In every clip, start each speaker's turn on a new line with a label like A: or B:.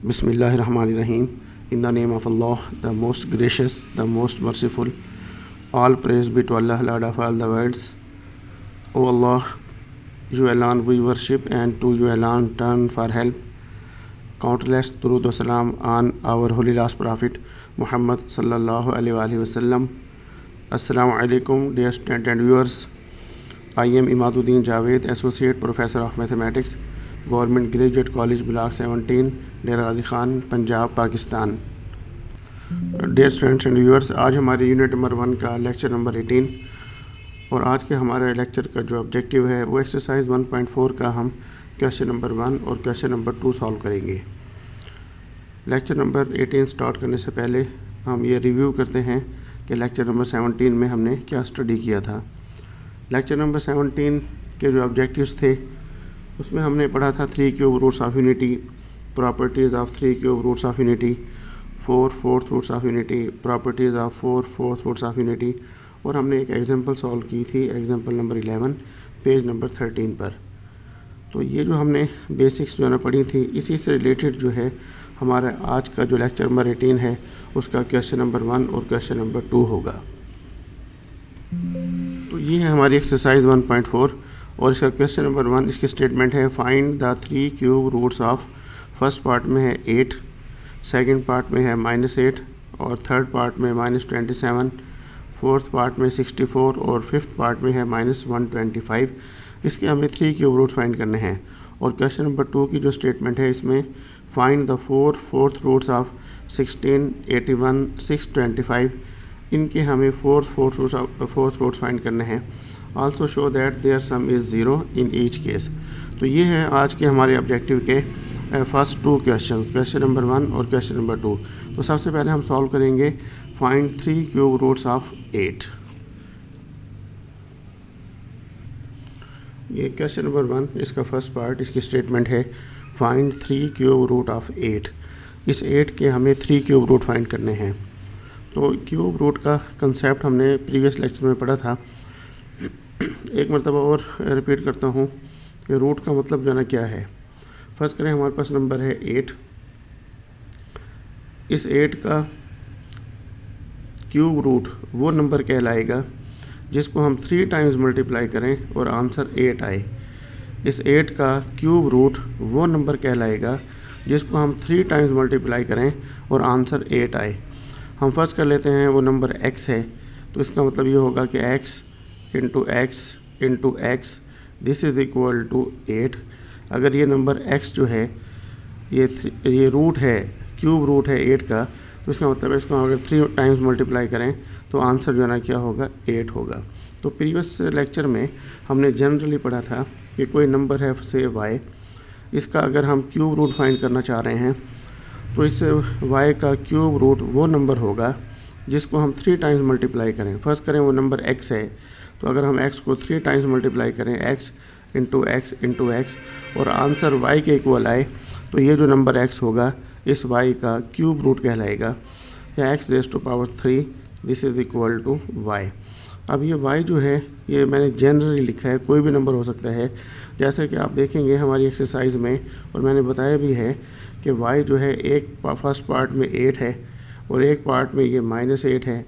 A: Bismillahirrahmanirrahim. In the name of Allah, the most gracious, the most merciful. All praise be to Allah, Lord of all the worlds. O Allah, you alone we worship, and to you alone turn for help. Countless durood wa salam on our holy last prophet Muhammad sallallahu alaihi wasallam. Assalamu alaikum, dear students and viewers. I am Imaduddin Javed, Associate Professor of Mathematics, Government Graduate College, Block 17, Dera Ghazi Khan, Punjab, Pakistan. Dear students and viewers, आज हमारे unit number 1 का lecture number 18 और आज के हमारे lecture का जो objective है वो एक्सरसाइज 1.4 का हम क्वेश्चन नंबर 1 और क्वेश्चन नंबर 2 सॉल्व करेंगे. लेक्चर नंबर 18 स्टार्ट करने से पहले हम ये रिव्यू करते हैं कि लेक्चर नंबर 17 में हमने क्या स्टडी किया था. लेक्चर नंबर 17 के जो ऑब्जेक्टिव्स थे उसमें हमने पढ़ा था 3 cube roots of unity, properties of 3 cube roots of unity, 4 fourth roots of unity, properties of 4 fourth roots of unity, और हमने एक एग्जांपल सॉल्व की थी, एग्जांपल नंबर 11 पेज नंबर 13 पर. तो ये जो हमने बेसिक्स जो है ना पढ़ी थी, इसी से रिलेटेड जो है हमारा आज का जो लेक्चर नंबर 18 है उसका क्वेश्चन नंबर 1 और क्वेश्चन नंबर 2 होगा. तो ये है हमारी एक्सरसाइज 1.4 और इसका क्वेश्चन नंबर 1, इसकी स्टेटमेंट है find the 3 cube roots of. First part में है 8, सेकंड पार्ट में है -8 और थर्ड पार्ट में -27, फोर्थ पार्ट में 64 और फिफ्थ पार्ट में है -125. इसके हमें 3 क्यूब रूट फाइंड करने हैं. और क्वेश्चन नंबर 2 की जो स्टेटमेंट है इसमें find the 4 fourth roots of 16, 81, 625. इनके हमें फोर्थ रूट्स फाइंड करने हैं. Also show that their sum is 0 in each case. तो ये है आज के हमारे ऑब्जेक्टिव के फर्स्ट 2 क्वेश्चन, क्वेश्चन नंबर 1 और क्वेश्चन नंबर 2. तो सबसे पहले हम सॉल्व करेंगे फाइंड 3 क्यूब रूट्स ऑफ 8. ये क्वेश्चन नंबर 1, इसका फर्स्ट पार्ट, इसकी स्टेटमेंट है फाइंड 3 क्यूब रूट ऑफ 8. इस 8 के हमें 3 क्यूब रूट फाइंड करने हैं. तो क्यूब रूट का कंसेप्ट हमने प्रीवियस लेक्चर में पढ़ा था. एक मरतबा और रिपीट करता हूँ कि रूट का मतलब जो है ना क्या है. फर्स्ट करें, हमारे पास नंबर है 8. इस 8 का क्यूब रूट वो नंबर कहलाएगा जिसको हम 3 टाइम्स मल्टीप्लाई करें और आंसर 8 आए. इस 8 का क्यूब रूट वो नंबर कहलाएगा जिसको हम 3 टाइम्स मल्टीप्लाई करें और आंसर 8 आए. हम फर्स्ट कर लेते हैं वो नंबर x है. तो इसका मतलब ये होगा कि x into x this is equal to 8. अगर ये नंबर x जो है ये रूट है, क्यूब रूट है 8 का, तो इसका मतलब है इसको अगर 3 टाइम्स मल्टीप्लाई करें तो आंसर जो है ना क्या होगा, 8 होगा. तो प्रीवियस लेक्चर में हमने जनरली पढ़ा था कि कोई नंबर है से y, इसका अगर हम क्यूब रूट फाइंड करना चाह रहे हैं तो इस y का क्यूब रूट वो नंबर होगा जिसको हम 3 टाइम्स मल्टीप्लाई करें. फर्स्ट करें वो नंबर x है, तो अगर हम x को 3 टाइम्स मल्टीप्लाई करें, x इंटू एक्स और आंसर y के इक्वल आए, तो ये जो नंबर x होगा इस y का क्यूब रूट कहलाएगा, या x raise to power 3 this is equal to y. अब ये y जो है ये मैंने जनरली लिखा है, कोई भी नंबर हो सकता है. जैसे कि आप देखेंगे हमारी एक्सरसाइज में, और मैंने बताया भी है कि y जो है एक फर्स्ट पार्ट में 8 है और एक पार्ट में ये -8 है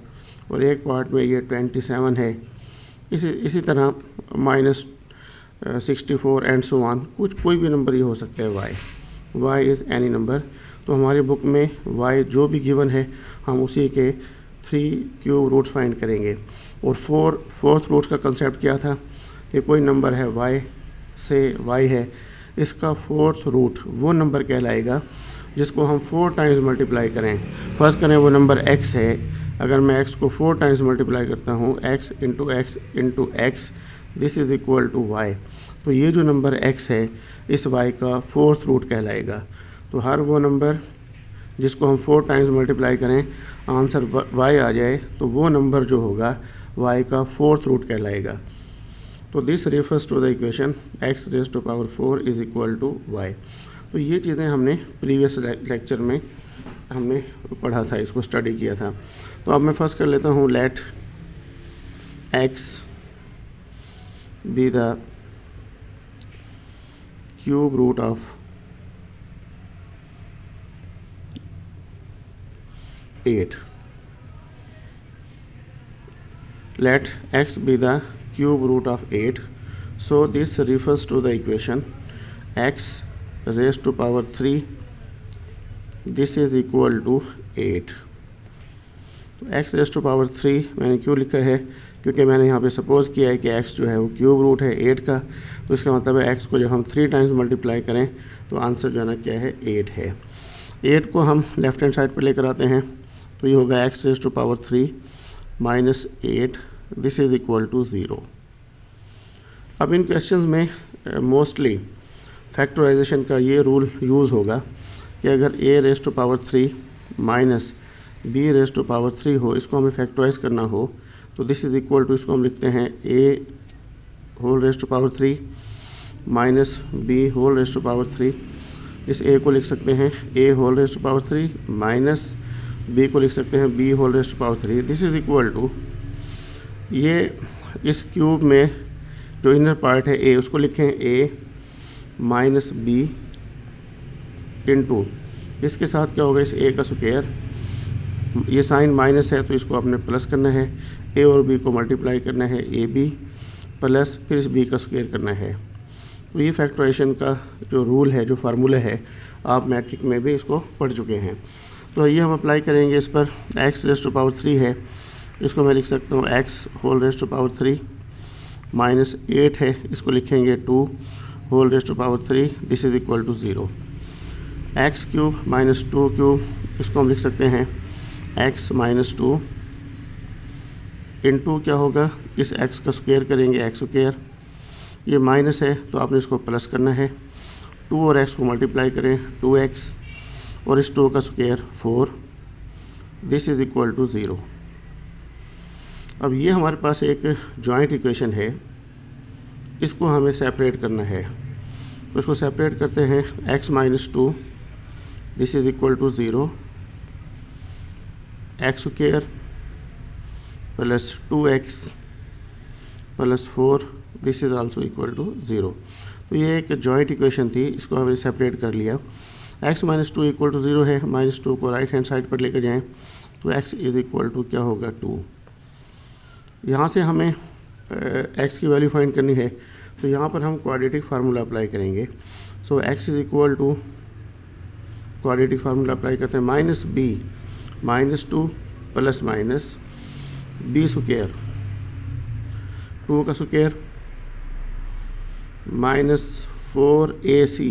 A: और एक पार्ट में ये 27 है. इसी तरह -64 एंड सो ऑन, कोई भी नंबर ये हो सकता है. y is any number. तो हमारी बुक में y जो भी गिवन है हम उसी के 3 क्यूब रूट्स फाइंड करेंगे. और फोर्थ रूट का कंसेप्ट क्या था कि कोई नंबर है y से y है, इसका फोर्थ रूट वो नंबर कहलाएगा जिसको हम 4 टाइम्स मल्टीप्लाई करें. फर्स्ट करें वो नंबर x है, अगर मैं x को 4 टाइम्स मल्टीप्लाई करता हूँ, x into x this is equal to y. तो ये जो नंबर x है इस y का फोर्थ रूट कहलाएगा. तो हर वो नंबर जिसको हम 4 टाइम्स मल्टीप्लाई करें आंसर y आ जाए, तो वो नंबर जो होगा y का फोर्थ रूट कहलाएगा. तो this refers to the equation x raise to power 4 is equal to y. तो ये चीज़ें हमने प्रीवियस लेक्चर में हमने पढ़ा था, इसको स्टडी किया था. तो अब मैं फर्स्ट कर लेता हूँ let x be the cube root of 8. Let x be the cube root of 8. So this refers to the equation x raised to power 3. This is equal to 8. तो x रेज टू पावर 3 मैंने क्यों लिखा है, क्योंकि मैंने यहाँ पे suppose किया है कि x जो है वो क्यूब रूट है 8 का, तो इसका मतलब है x को जब हम 3 टाइम्स मल्टीप्लाई करें तो आंसर जो है ना क्या है 8 है। 8 को हम लेफ्ट हैंड साइड पर लेकर आते हैं तो ये होगा x raise to power 3 minus 8, this is equal to 0। अब इन क्वेश्चंस में मोस्टली फैक्टराइजेशन का ये रूल यूज़ होगा कि अगर a raise to power 3 minus b raise to power 3 हो, इसको हमें फैक्टराइज करना हो तो दिस इज इक्वल टू, इसको हम लिखते हैं a whole raise to power 3 minus b whole raise to power 3। इस a को लिख सकते हैं a whole raise to power 3 minus b को लिख सकते हैं b whole raise to power 3। This is equal to, ये इस क्यूब में जो इनर पार्ट है a उसको लिखें a माइनस b इंटू, इसके साथ क्या होगा इस a का स्क्वायर, ये साइन माइनस है तो इसको आपने प्लस करना है, a और b को मल्टीप्लाई करना है ab प्लस फिर इस b का स्क्वायर करना है। तो ये फैक्टराइजेशन का जो रूल है, जो फार्मूला है, आप मैट्रिक में भी इसको पढ़ चुके हैं। तो ये हम अप्लाई करेंगे इस पर। x रेज टू पावर 3 है, इसको मैं लिख सकता हूँ x whole raise to power 3 minus 8 है, इसको लिखेंगे 2 whole raise to power 3, this is equal to 0। X cube minus 2 cube, इसको हम लिख सकते हैं x माइनस 2 इंटू क्या होगा, इस x का स्क्वायर करेंगे x स्क्वायर, ये माइनस है तो आपने इसको प्लस करना है, 2 और x को मल्टीप्लाई करें 2x और इस 2 का square 4, this is equal to 0। अब ये हमारे पास एक जॉइंट इक्वेशन है, इसको हमें सेपरेट करना है, तो इसको सेपरेट करते हैं x minus 2, this is equal to 0, x square plus 2x plus 4, this is also equal to 0। तो ये एक जॉइंट इक्वेशन थी, इसको हमने सेपरेट कर लिया। x माइनस 2 इक्वल टू 0 है, माइनस 2 को राइट हैंड साइड पर लेकर जाएं तो x इज इक्वल टू क्या होगा 2। यहाँ से हमें x की वैल्यू फाइंड करनी है, तो यहाँ पर हम क्वाड्रेटिक फार्मूला अप्लाई करेंगे। So x is equal to, quadratic formula apply करते हैं minus b minus 2 plus minus b square, 2 का स्क्वायर माइनस 4ac,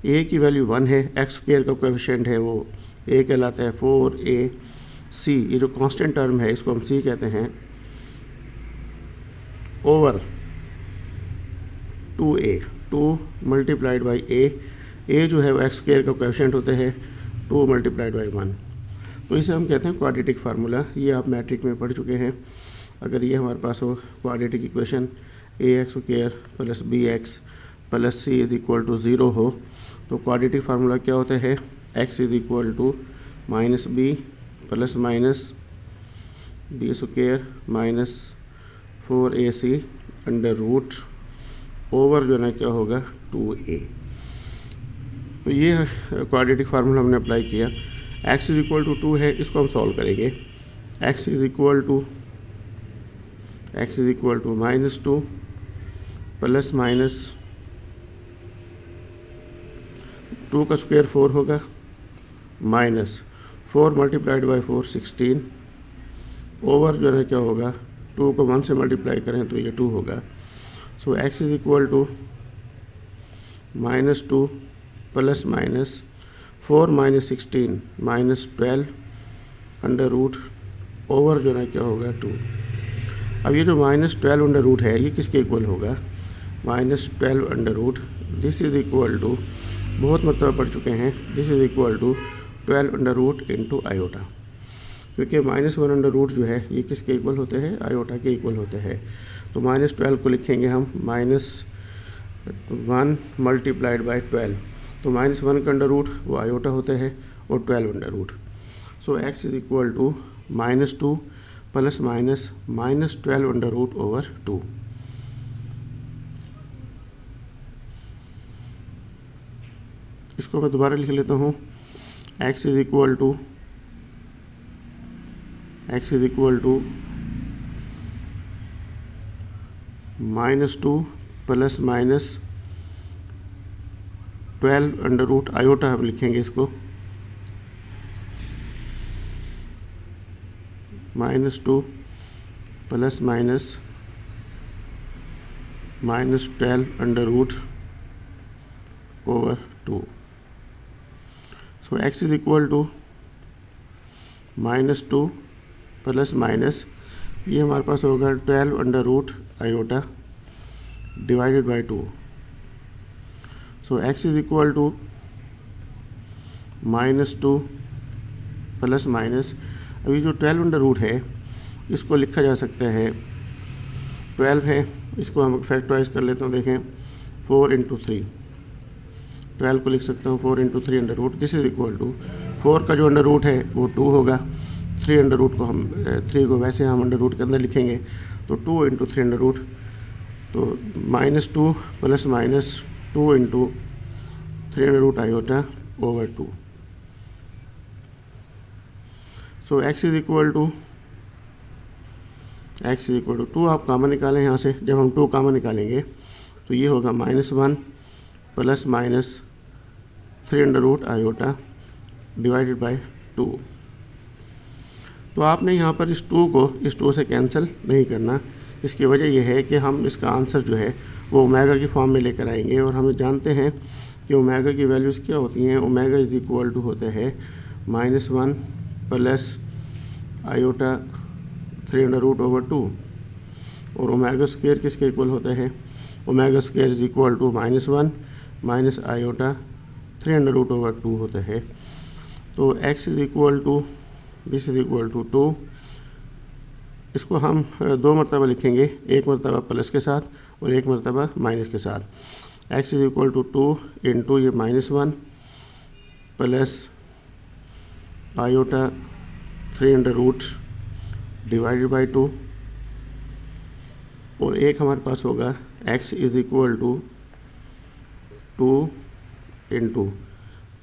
A: a की वैल्यू 1 है, x स्क्वायर का कोएफिशिएंट है वो a कहलाता है 4ac, ये जो कांस्टेंट टर्म है इसको हम c कहते हैं, over 2a, 2 multiplied by a जो है वो x स्क्वायर का कोएफिशिएंट होता है 2 मल्टीप्लाइड बाई 1, तो इसे हम कहते हैं क्वाड्रेटिक फार्मूला। ये आप मैट्रिक में पढ़ चुके हैं। अगर ये हमारे पास हो quadratic equation ax square plus bx plus c is equal to 0 हो, तो क्वाड्रेटिक फार्मूला क्या होता है, x is equal to minus b plus minus b square minus 4ac under root over जो ना क्या होगा 2a। तो ये क्वाड्रेटिक फार्मूला हमने अप्लाई किया। x इज इक्वल टू 2 है, इसको हम सॉल्व करेंगे। x is equal to minus 2 plus minus 2 का स्क्वायर 4 होगा, माइनस 4 मल्टीप्लाइड बाई 4 16, ओवर जो है क्या होगा 2 को 1 से मल्टीप्लाई करें तो ये 2 होगा। So x is equal to minus 2 plus minus 4 minus 16 minus 12 under root over जो है क्या होगा 2। अब ये जो माइनस 12 अंडर रूट है ये किसके इक्वल होगा, minus 12 under root, this is equal to, बहुत मतलब पढ़ चुके हैं, this is equal to 12 under root into iota, क्योंकि माइनस 1 अंडर रूट जो है ये किसके इक्वल होते हैं, आयोटा के इक्वल होते हैं। तो माइनस 12 को लिखेंगे हम माइनस 1 मल्टीप्लाइड बाई 12, तो माइनस 1 का अंडर रूट वो आयोटा होता है और 12 under root. So x is equal to minus 2 plus minus minus 12 under root over 2। इसको मैं दोबारा लिख लेता हूँ, x is equal to x is equal to -2 plus minus 12 under root iota हम लिखेंगे इसको, -2 plus minus -12 under root over 2. So x is equal to -2 plus minus, ये हमारे पास होगा 12 under root iota divided by 2. So x is equal to -2 plus minus, अभी जो 12 under root है इसको लिखा जा सकता है, 12 है, इसको हम फैक्टराइज कर लेते हैं. देखें 4 इंटू 3, 12 को लिख सकता हूँ 4 into 3 under root. This is equal to 4 का जो अंडर रूट है वो 2 होगा, 3 अंडर रूट को हम 3 को वैसे हम अंडर रूट के अंदर लिखेंगे, तो 2 इंटू 3 अंडर रूट, तो -2 plus minus 2 into 3 under root iota over 2. So x is equal to 2. आप कामन निकालें यहाँ से, जब हम 2 कामन निकालेंगे तो ये होगा -1 plus minus 3 under root iota divided by 2. तो आपने यहाँ पर इस 2 को इस 2 से कैंसिल नहीं करना. इसकी वजह यह है कि हम इसका आंसर जो है वो ओमेगा की फॉर्म में लेकर आएंगे, और हमें जानते हैं कि ओमेगा की वैल्यूज़ क्या होती हैं. ओमेगा इज इक्वल टू होता है -1 plus iota 3 under root over 2, और ओमेगा स्क्वायर किसके इक्वल होता है, omega square is equal to -1 minus iota 3 under root over 2 होता है. तो x is equal to, this is equal to 2. इसको हम 2 मरतबा लिखेंगे, एक मरतबा प्लस के साथ और एक मरतबा माइनस के साथ. x is equal to 2 into ये -1 plus iota 3 under root divided by 2, और एक हमारे पास होगा x is equal to 2 into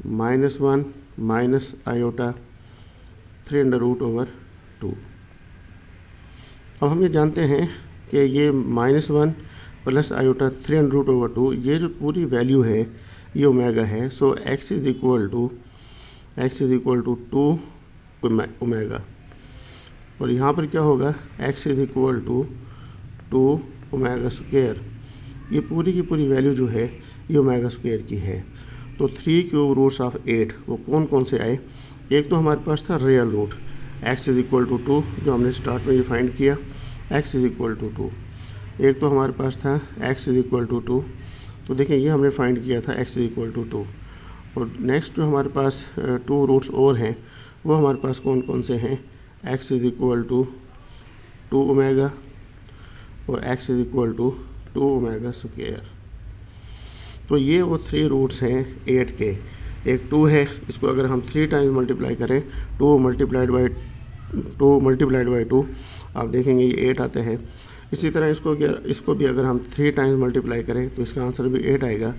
A: -1 minus iota 3 under root over 2. अब हम ये जानते हैं कि ये -1 plus iota 3 under root over 2, ये जो पूरी वैल्यू है ये ओमेगा है. So x is equal to 2 omega, और यहाँ पर क्या होगा, x is equal to 2 omega square. ये पूरी की पूरी वैल्यू जो है ये ओमेगा स्क्वायर की है. तो 3 क्यूब रूट्स ऑफ 8 वो कौन कौन से आए. एक तो हमारे पास था real root x is equal to 2, जो हमने स्टार्ट में ये फाइंड किया, x इज इक्वल टू 2. एक तो हमारे पास था x इज इक्वल टू 2, तो देखें ये हमने फाइंड किया था x इज इक्वल टू 2. और नेक्स्ट जो हमारे पास 2 रूट्स और हैं वो हमारे पास कौन कौन से हैं, x is equal to 2 omega और x is equal to 2 omega square. तो ये वो 3 रूट्स हैं 8 के. एक 2 है, इसको अगर हम 3 टाइम्स मल्टीप्लाई करें, 2 मल्टीप्लाइड बाई 2, आप देखेंगे ये 8 आते हैं. इसी तरह इसको भी अगर हम 3 टाइम्स मल्टीप्लाई करें तो इसका आंसर भी 8 आएगा,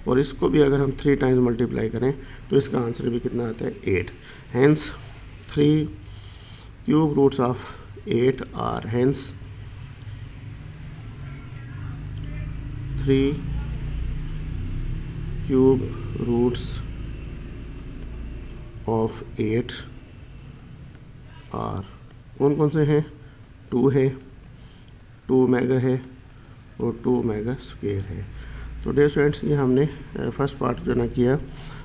A: और इसको भी अगर हम 3 टाइम्स मल्टीप्लाई करें तो इसका आंसर भी कितना आता है, 8. Hence 3 cube roots of 8 are, hence 3 cube roots of 8 are. कौन कौन से हैं, 2 है, 2 ओमेगा है और 2 ओमेगा स्क्वायर है. तो डियर स्टूडेंट्स, ये हमने फर्स्ट पार्ट जो ना किया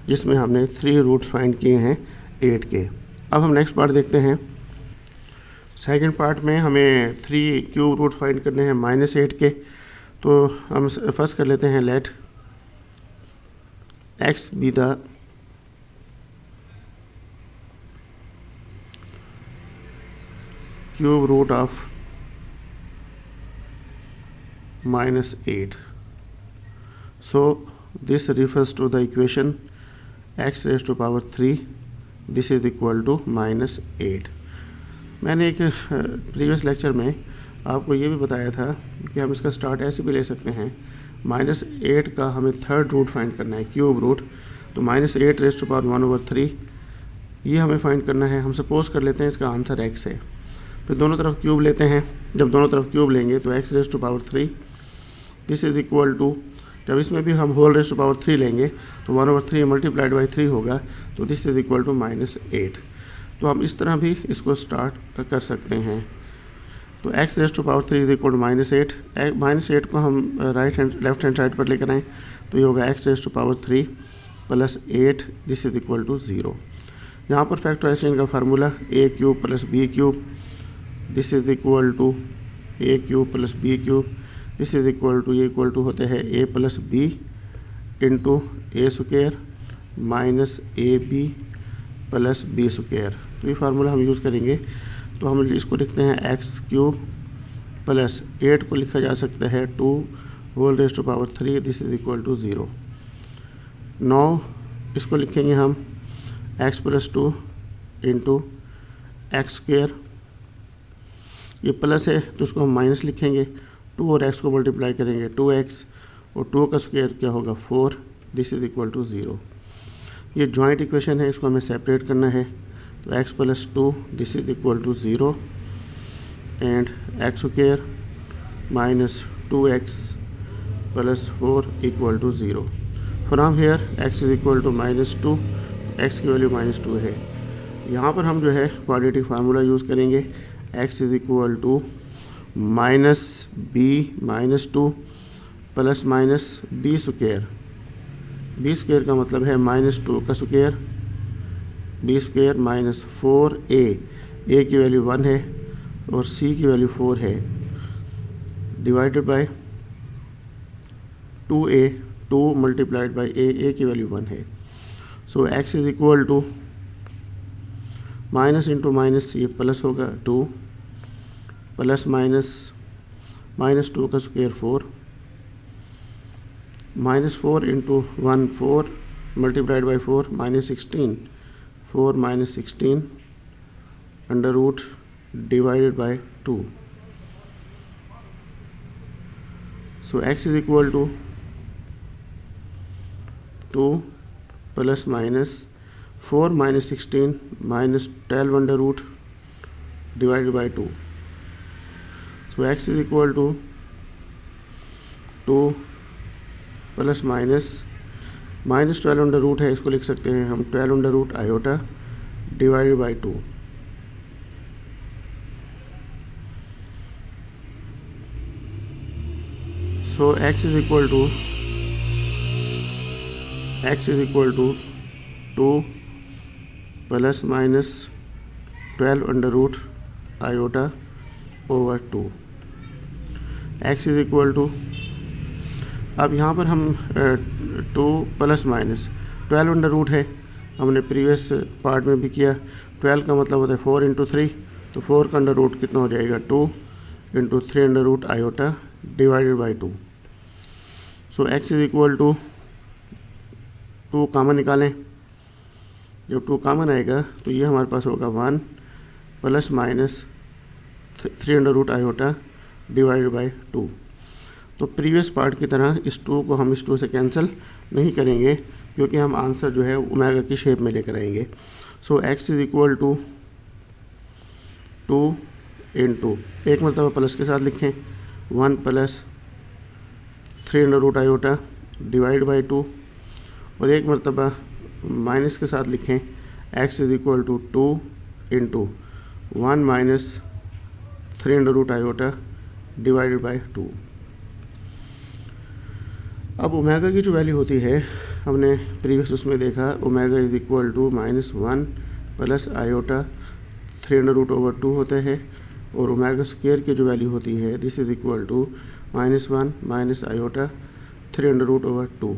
A: जिसमें हमने 3 रूट्स फाइंड किए हैं 8 के. अब हम नेक्स्ट पार्ट देखते हैं. सेकंड पार्ट में हमें 3 क्यूब रूट्स फाइंड करने हैं -8 के. तो हम फर्स्ट कर लेते हैं, let x be the cube root of -8. So this refers to the equation x raised to power 3. This is equal to -8. मैंने एक प्रीवियस लेक्चर में आपको ये भी बताया था कि हम इसका स्टार्ट ऐसे भी ले सकते हैं. -8 का हमें थर्ड रूट फाइंड करना है, क्यूब रूट. तो -8 रेज़ टू पावर 1/3 ये हमें फाइंड करना है. हम सपोज कर लेते हैं इसका आंसर x है. फिर दोनों तरफ क्यूब लेते हैं। जब दोनों तरफ क्यूब लेंगे तो x raise to power 3 this is equal to, जब इसमें भी हम होल रेज़ टू पावर 3 लेंगे तो 1/3 मल्टीप्लाइड बाई 3 होगा, तो दिस इज इक्वल टू -8। तो हम इस तरह भी इसको स्टार्ट कर सकते हैं। तो x raise to power 3 is equal to -8 को हम लेफ्ट हैंड साइड पर लेकर आएँ तो ये होगा x raise to power 3 plus 8 this is equal to 0। यहाँ पर फैक्टराइजेशन का formula a cube plus b cube this is equal to a cube plus b cube this is equal to, ये इक्वल टू होते हैं a plus b into a square minus a b plus b square. तो ये formula हम use करेंगे। तो हम इसको लिखते हैं एक्स क्यूब प्लस 8 को लिखा जा सकता है 2 whole raise to power 3 this is equal to 0। 9 इसको लिखेंगे हम x प्लस 2 इंटू एक्स स्क्वेयर, ये प्लस है तो उसको हम माइनस लिखेंगे। 2 और x को मल्टीप्लाई करेंगे 2x और 2 का स्क्वायर क्या होगा 4 दिस इज इक्वल टू 0। ये जॉइंट इक्वेशन है, इसको हमें सेपरेट करना है। तो x प्लस 2 this is equal to 0 and x square minus 2x plus 4 equal to 0। From here x is equal to -2, x की वैल्यू -2 है। यहाँ पर हम जो है क्वाड्रेटिक फार्मूला यूज़ करेंगे। x is equal to -2 plus minus b square, b square का मतलब है -2 का square, b square minus 4a की वैल्यू 1 है और c की वैल्यू 4 है, divided by 2 multiplied by a की वैल्यू 1 है। So x is equal to minus into minus ये प्लस होगा 2 प्लस -2 का square 4 -4 into 1 4 multiplied by 4 -16 4 -16 under root divided by 2। So x is equal to 2 plus minus 4 -16 -12 under root divided by 2। So x is equal to 2 plus -12 under root है, इसको लिख सकते हैं हम 12 under root iota divided by 2। So x is equal to 2 plus -12 under root iota over 2। x is equal to, अब यहाँ पर हम 2 प्लस माइनस 12 अंडर रूट है, हमने प्रीवियस पार्ट में भी किया। 12 का मतलब होता है 4 इंटू 3, तो 4 का अंडर रूट कितना हो जाएगा 2 into 3 under root iota divided by 2। So x is equal to 2 common निकालें, जब 2 कामन आएगा तो ये हमारे पास होगा 1 plus minus 3 under root iota divided by 2। तो प्रीवियस पार्ट की तरह इस 2 को हम इस 2 से कैंसिल नहीं करेंगे, क्योंकि हम आंसर जो है ओमेगा की शेप में लेकर आएंगे। So x is equal to 2 into, एक मरतबा प्लस के साथ लिखें 1 plus 3 under root iota divide by 2, और एक मरतबा माइनस के साथ लिखें x is equal to 2 into 1 minus 3 under root iota divided by 2। अब ओमेगा की जो वैल्यू होती है, हमने प्रीवियस उसमें देखा omega is equal to -1 plus iota 3 under root over 2 होता है, और ओमेगा स्क्वायर की जो वैल्यू होती है this is equal to -1 minus iota 3 under root over 2।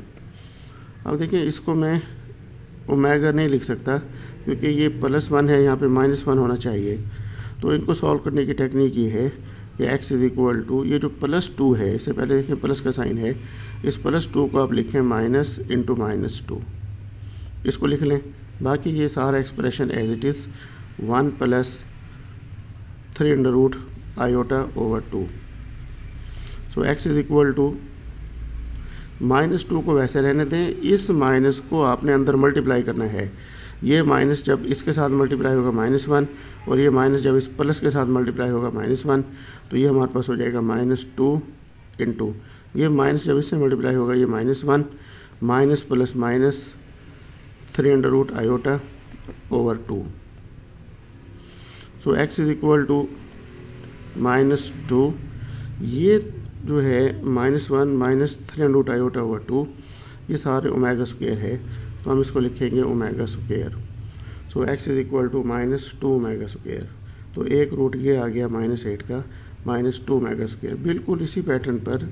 A: अब देखिए इसको मैं ओमेगा नहीं लिख सकता, क्योंकि ये +1 है, यहाँ पे -1 होना चाहिए। तो इनको सॉल्व करने की टेक्निक ये है कि x इज इक्वल टू, ये जो +2 है, इससे पहले देखिए प्लस का साइन है, इस +2 को आप लिखें माइनस इंटू -2, इसको लिख लें। बाकी ये सारा expression as it is 1 plus 3 under root iota over 2। So x is equal to -2 को वैसे रहने दें, इस माइनस को आपने अंदर मल्टीप्लाई करना है। ये माइनस जब इसके साथ मल्टीप्लाई होगा -1 और ये माइनस जब इस प्लस के साथ मल्टीप्लाई होगा -1, तो ये हमारे पास हो जाएगा -2 इंटू ये माइनस जब इससे मल्टीप्लाई होगा ये -1 minus plus minus 3√i/2। So x is equal to -2, ये जो है -1 माइनस 3√i/2 ये सारे ओमेगा स्क्वायर है, तो हम इसको लिखेंगे omega square. So x is equal to -2 omega square. तो एक रूट ये आ गया -8 का -2 ओमेगा स्क्वायर। बिल्कुल इसी पैटर्न पर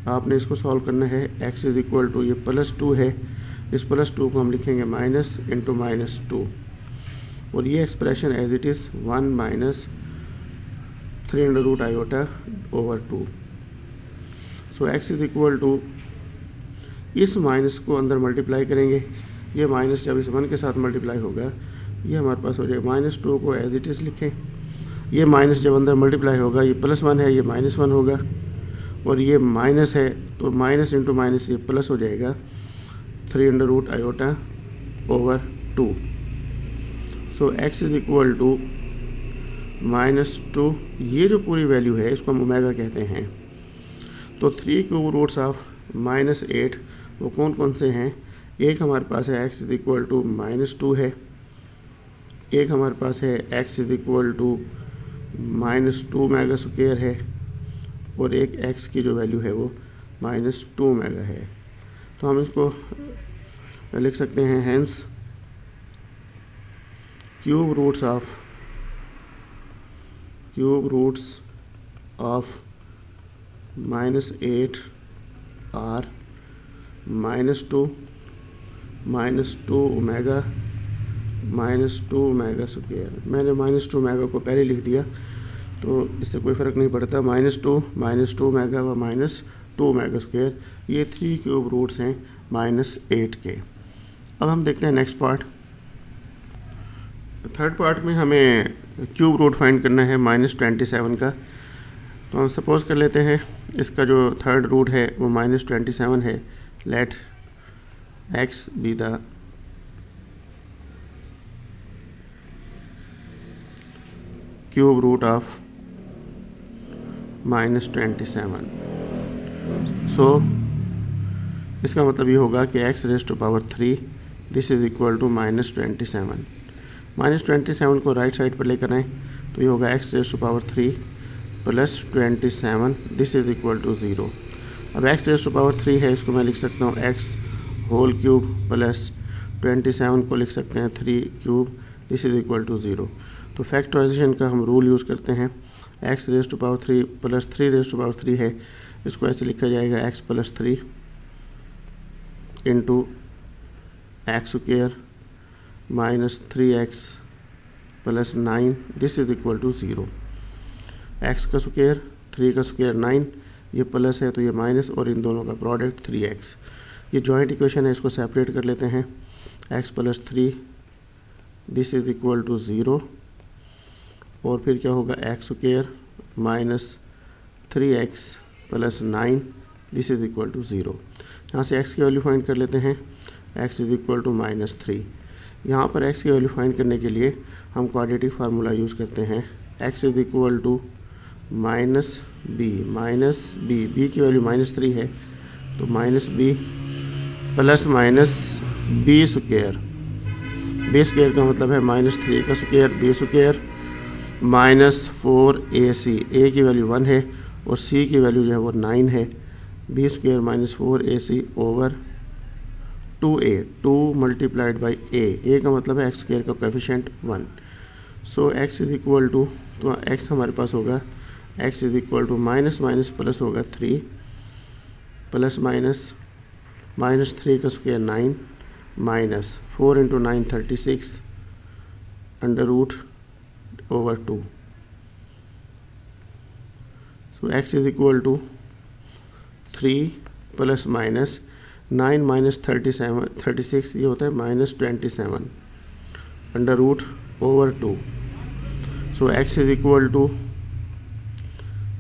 A: आपने इसको सॉल्व करना है। x इज इक्वल टू ये +2 है, इस +2 को हम लिखेंगे माइनस इंटू -2 और ये expression as it is 1 minus 3√i/2। So x is equal to इस माइनस को अंदर मल्टीप्लाई करेंगे, ये माइनस जब इस 1 के साथ मल्टीप्लाई होगा ये हमारे पास हो जाएगा -2 को एज इट इज़ लिखें। ये माइनस जब अंदर मल्टीप्लाई होगा ये +1 है, ये -1 होगा और ये माइनस है, तो माइनस इंटू माइनस ये प्लस हो जाएगा 3√i/2। So x is equal to -2, ये जो पूरी वैल्यू है इसको हम ओमेगा कहते हैं। तो 3 क्यूब रूट्स ऑफ -8 वो कौन कौन से हैं? एक हमारे पास है x इज इक्वल टू -2 है, एक हमारे पास है x is equal to -2 omega square है और एक x की जो वैल्यू है वो -2 ओमेगा है। तो हम इसको लिख सकते हैं hence cube roots of -8 are -2 -2 omega square. मैंने -2 ओमेगा को पहले लिख दिया तो इससे कोई फ़र्क नहीं पड़ता। -2 ओमेगा व -2 ओमेगा स्क्वायर, ये 3 क्यूब रूट्स हैं -8 के। अब हम देखते हैं नेक्स्ट पार्ट। थर्ड पार्ट में हमें क्यूब रूट फाइंड करना है -27 का। तो हम सपोज़ कर लेते हैं इसका जो थर्ड रूट है वो -27 है। Let x be the cube root of -27। So इसका मतलब ये होगा कि x raise to power 3 this is equal to -27। -27 को राइट साइड पर लेकर आएँ तो ये होगा x raise to power 3 plus 27 this is equal to 0। अब x रेज़ टू पावर 3 है, इसको मैं लिख सकता हूँ x होल क्यूब प्लस 27 को लिख सकते हैं 3 cube this is equal to 0। तो फैक्टराइजेशन का हम रूल यूज़ करते हैं। x raise to power 3 plus 3 raise to power 3 है, इसको ऐसे लिखा जाएगा x plus 3 into x square minus 3x plus 9 this is equal to 0। x का स्क्वायर 3 का स्क्वायर 9, ये प्लस है तो ये माइनस और इन दोनों का प्रोडक्ट 3x। ये जॉइंट इक्वेशन है, इसको सेपरेट कर लेते हैं। x plus 3 this is equal to 0 और फिर क्या होगा x square minus 3x plus 9 this is equal to 0। यहाँ से x की वैल्यू फाइंड कर लेते हैं। x is equal to -3। यहाँ पर x की वैल्यू फाइंड करने के लिए हम क्वाड्रेटिक फार्मूला यूज़ करते हैं। x is equal to minus b b की वैल्यू -3 है तो -b plus -b square. b square का मतलब है -3 का square b square minus 4ac। a की वैल्यू 1 है और c की वैल्यू जो है वो 9 है। b square minus 4ac over 2a 2 multiplied by a का मतलब है x स्क्वायर का coefficient 1। So x is equal to, तो x हमारे पास होगा x is equal to minus minus plus होगा 3 प्लस माइनस 3 का square 9 minus 4 into 9 36 under root over 2। So x is equal to 3 plus minus 9 minus 36 ये होता है -27 under root over 2। So x is equal to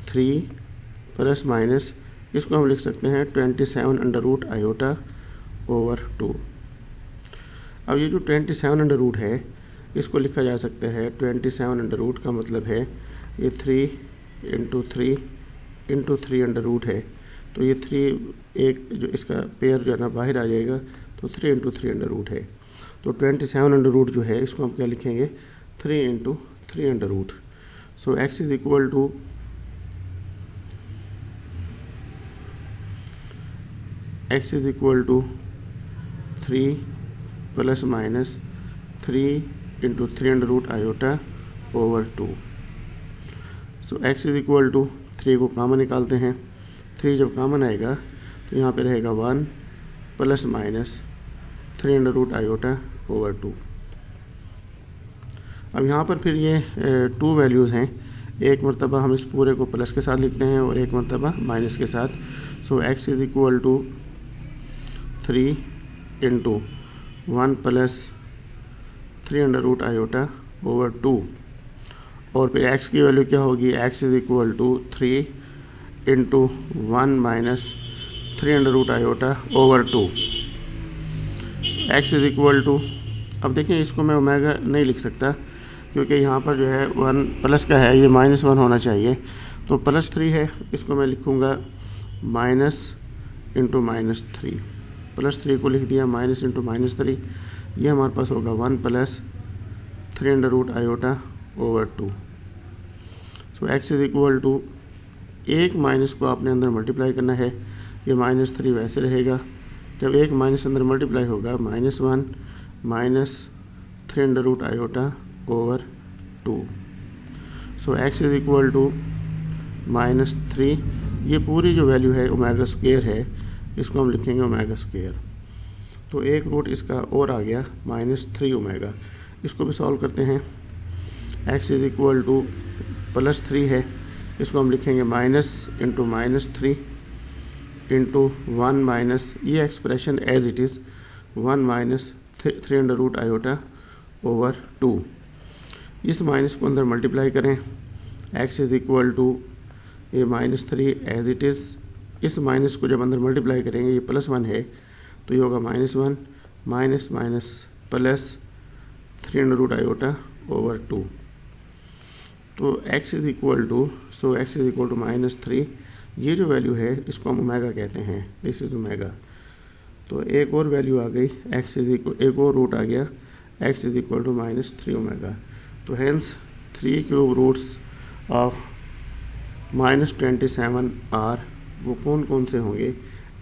A: 3 plus minus, इसको हम लिख सकते हैं 27 अंडर रूट आयोटा ओवर 2। अब ये जो 27 अंडर रूट है इसको लिखा जा सकता है 27 अंडर रूट का मतलब है ये 3 इंटू 3 अंडर रूट है, तो ये 3 एक जो इसका पेयर जो है ना बाहर आ जाएगा, तो 3 इंटू 3 अंडर रूट है। तो 27 अंडर रूट जो है इसको हम क्या लिखेंगे 3 into 3 under root. So x is equal to x is equal to 3 plus minus 3 into 3 under root iota over 2। So x is equal to 3 को कॉमन निकालते हैं, 3 जब कॉमन आएगा तो यहाँ पे रहेगा 1 plus minus 3 under root iota over 2। अब यहाँ पर फिर ये 2 वैल्यूज़ हैं, एक मरतबा हम इस पूरे को प्लस के साथ लिखते हैं और एक मरतबा माइनस के साथ। So x is equal to 3 into 1 plus 3 under root iota over 2, और फिर x की वैल्यू क्या होगी, x is equal to 3 into 1 minus 3 under root iota over 2। x is equal to, अब देखिए इसको मैं ओमेगा नहीं लिख सकता क्योंकि यहाँ पर जो है 1 प्लस का है, ये -1 होना चाहिए, तो +3 है, इसको मैं लिखूँगा माइनस इंटू -3, +3 को लिख दिया माइनस इंटू -3, ये हमारे पास होगा 1 plus 3 under root iota over 2। So x is equal to, एक माइनस को आपने अंदर मल्टीप्लाई करना है, ये -3 वैसे रहेगा, जब एक माइनस अंदर मल्टीप्लाई होगा -1 minus 3 under root iota over 2। So x is equal to -3, ये पूरी जो वैल्यू है ओमेगा स्क्वायर है, इसको हम लिखेंगे ओमेगा स्क्वायर। तो एक रूट इसका और आ गया -3 ओमेगा, इसको भी सॉल्व करते हैं। x इज इक्वल टू +3 है, इसको हम लिखेंगे माइनस इंटू -3 इंटू 1 माइनस, ये expression as it is 1 minus 3 under root iota over 2। इस माइनस को अंदर मल्टीप्लाई करें, x इज इक्वल टू ये -3 एज इट इज़, इस माइनस को जब अंदर मल्टीप्लाई करेंगे ये +1 है, तो ये होगा -1 minus minus plus 3 under root iota over 2। तो x is equal to, so x is equal to -3, ये जो वैल्यू है इसको हम ओमेगा कहते हैं, दिस इज ओमेगा। तो एक और वैल्यू आ गई, x इज इक्वल, एक और रूट आ गया, x is equal to -3 omega. तो hence 3 cube roots of -27 are, वो कौन कौन से होंगे।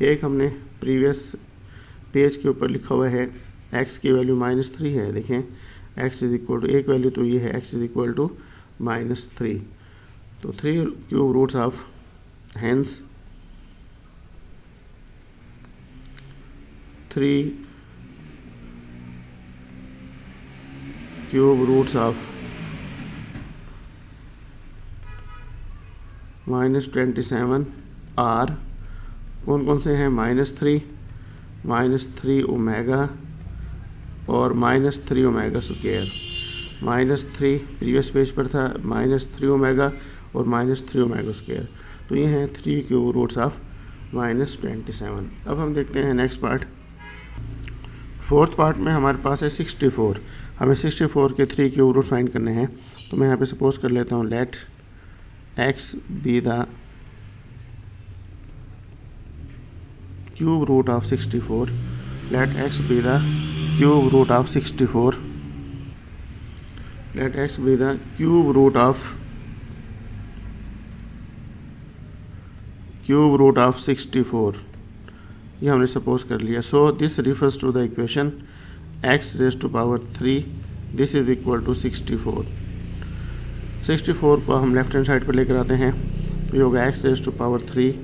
A: एक हमने प्रीवियस पेज के ऊपर लिखा हुआ है, x की वैल्यू -3 है, देखें x इज इक्वल टू, एक वैल्यू तो ये है x इज इक्वल टू -3, तो 3 cube roots of, hence 3 cube roots of -27 are, कौन कौन से हैं, -3 ओमेगा और -3 ओमेगा स्क्वायर। -3 प्रीवियस पेज पर था, -3 ओमेगा और -3 ओमेगा स्क्वायर, तो ये हैं 3 क्यूब रूट्स ऑफ -27। अब हम देखते हैं नेक्स्ट पार्ट। फोर्थ पार्ट में हमारे पास है 64, हमें 64 के 3 क्यूब रूट फाइंड करने हैं। तो मैं यहाँ पे सपोज कर लेता हूँ, let x be the cube root of 64, let x be the cube root of 64, let x be the cube root of 64, ये हमने सपोज कर लिया। So this refers to the equation x raise to power 3, this is equal to 64। 64 को हम left hand side पर लेकर आते हैं, तो ये होगा x raise to power 3